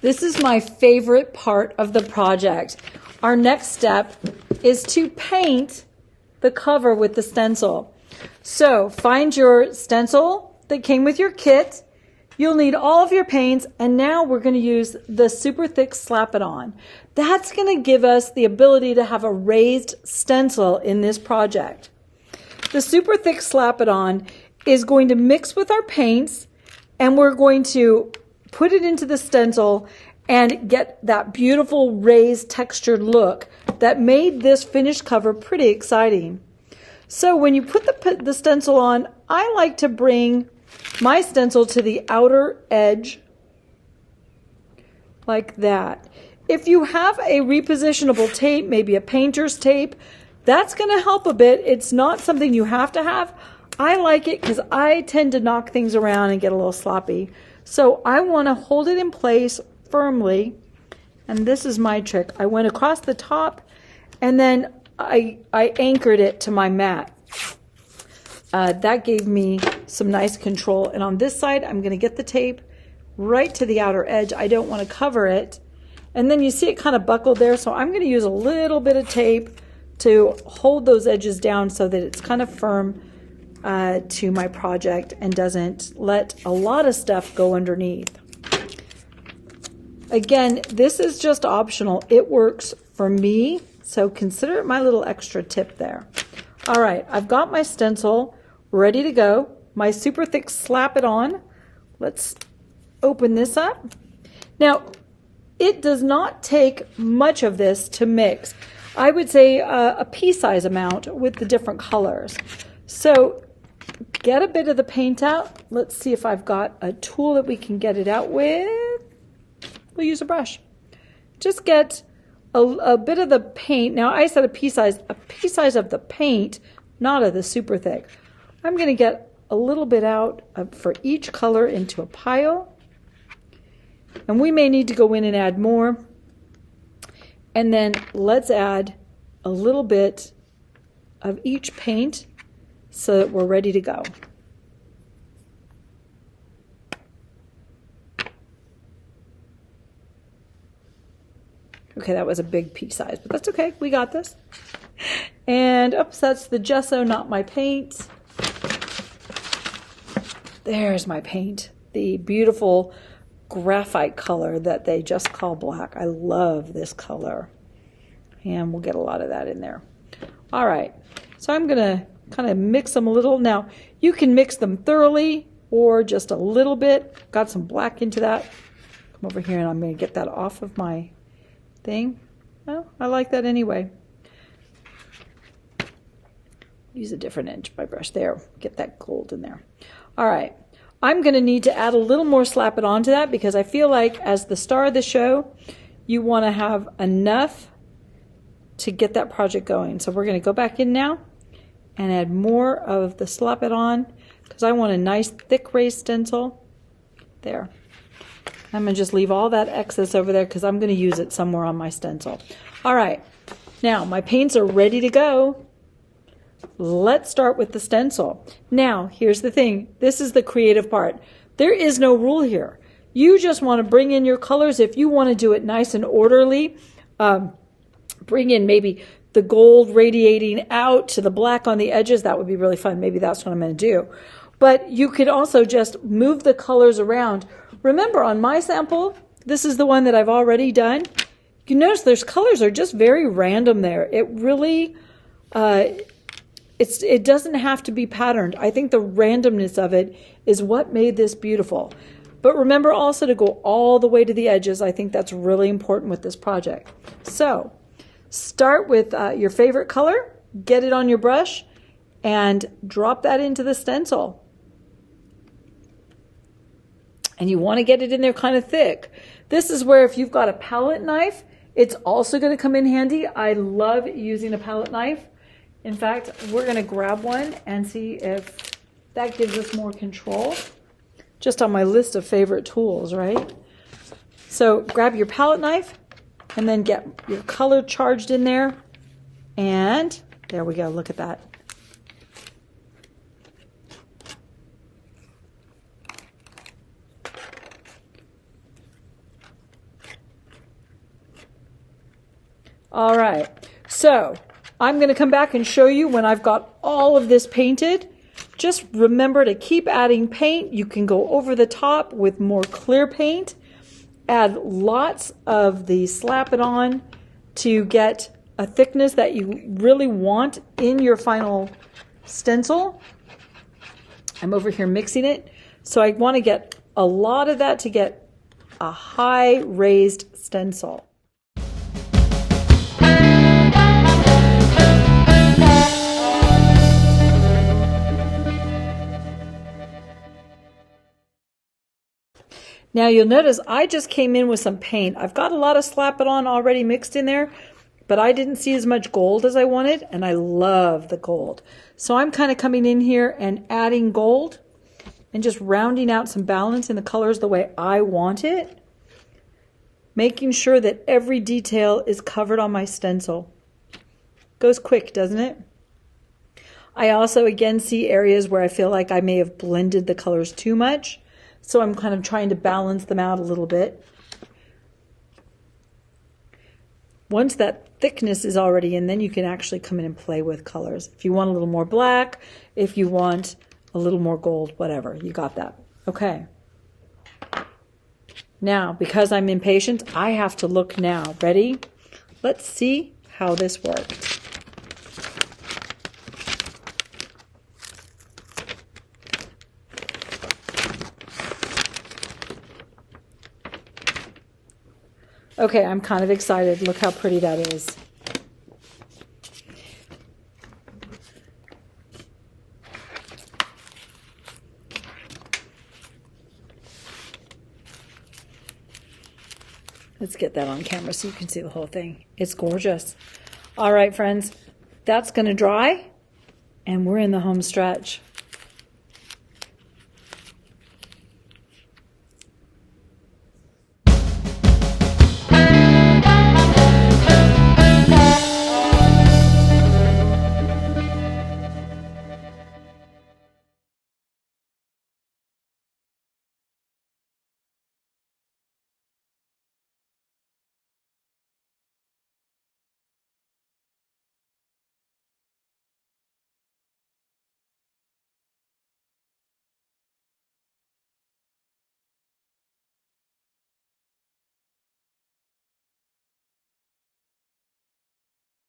This is my favorite part of the project. Our next step is to paint the cover with the stencil. So find your stencil that came with your kit. You'll need all of your paints, and now we're going to use the super thick Slap It On. That's going to give us the ability to have a raised stencil in this project. The super thick Slap It On is going to mix with our paints, and we're going to put it into the stencil and get that beautiful raised textured look that made this finished cover pretty exciting. So when you put the stencil on, I like to bring my stencil to the outer edge like that. If you have a repositionable tape, maybe a painter's tape, that's going to help a bit. It's not something you have to have. I like it because I tend to knock things around and get a little sloppy. So I want to hold it in place firmly, and this is my trick. I went across the top, and then I anchored it to my mat. That gave me some nice control. And on this side, I'm going to get the tape right to the outer edge. I don't want to cover it. And then you see it kind of buckled there, so I'm going to use a little bit of tape to hold those edges down so that it's kind of firm to my project and doesn't let a lot of stuff go underneath. Again, this is just optional. It works for me, so consider it my little extra tip there. All right, I've got my stencil ready to go. My super thick Slap It On. Let's open this up. Now, it does not take much of this to mix. I would say a pea-size amount with the different colors. So get a bit of the paint out. Let's see if I've got a tool that we can get it out with. We'll use a brush. Just get a bit of the paint. Now I said a pea size of the paint, not of the super thick. I'm going to get a little bit out for each color into a pile. And we may need to go in and add more. And then let's add a little bit of each paint so that we're ready to go. Okay, that was a big pea size, but that's okay. We got this. And oops, that's the gesso, not my paint. There's my paint. The beautiful graphite color that they just call black. I love this color. And we'll get a lot of that in there. All right, so I'm going to kind of mix them a little. Now, you can mix them thoroughly or just a little bit. Got some black into that. Come over here and I'm going to get that off of my thing. Well, I like that anyway. Use a different edge by brush there. Get that gold in there. All right. I'm going to need to add a little more Slap It On to that because I feel like as the star of the show, you want to have enough to get that project going. So we're going to go back in now and add more of the Slap It On because I want a nice thick raised stencil. There. I'm going to just leave all that excess over there because I'm going to use it somewhere on my stencil. All right. Now, my paints are ready to go. Let's start with the stencil. Now, here's the thing. This is the creative part. There is no rule here. You just want to bring in your colors. If you want to do it nice and orderly, bring in maybe the gold radiating out to the black on the edges. That would be really fun. Maybe that's what I'm going to do. But you could also just move the colors around. Remember, on my sample, this is the one that I've already done. You notice there's colors are just very random there. It really, it doesn't have to be patterned. I think the randomness of it is what made this beautiful. But remember also to go all the way to the edges. I think that's really important with this project. So start with your favorite color, get it on your brush, and drop that into the stencil. And you want to get it in there kind of thick. This is where if you've got a palette knife, it's also going to come in handy. I love using a palette knife. In fact, we're going to grab one and see if that gives us more control. Just on my list of favorite tools, right? So grab your palette knife and then get your color charged in there. And there we go. Look at that. All right, so I'm going to come back and show you when I've got all of this painted. Just remember to keep adding paint. You can go over the top with more clear paint. Add lots of the Slap It On to get a thickness that you really want in your final stencil. I'm over here mixing it. So I want to get a lot of that to get a high raised stencil. Now you'll notice I just came in with some paint. I've got a lot of Slap It On already mixed in there, but I didn't see as much gold as I wanted, and I love the gold. So I'm kind of coming in here and adding gold and just rounding out some balance in the colors the way I want it, making sure that every detail is covered on my stencil. Goes quick, doesn't it? I also again see areas where I feel like I may have blended the colors too much. So I'm kind of trying to balance them out a little bit. Once that thickness is already in, then you can actually come in and play with colors. If you want a little more black, if you want a little more gold, whatever, you got that. Okay. Now, because I'm impatient, I have to look now. Ready? Let's see how this worked. Okay, I'm kind of excited. Look how pretty that is. Let's get that on camera so you can see the whole thing. It's gorgeous. All right, friends, that's going to dry, and we're in the home stretch.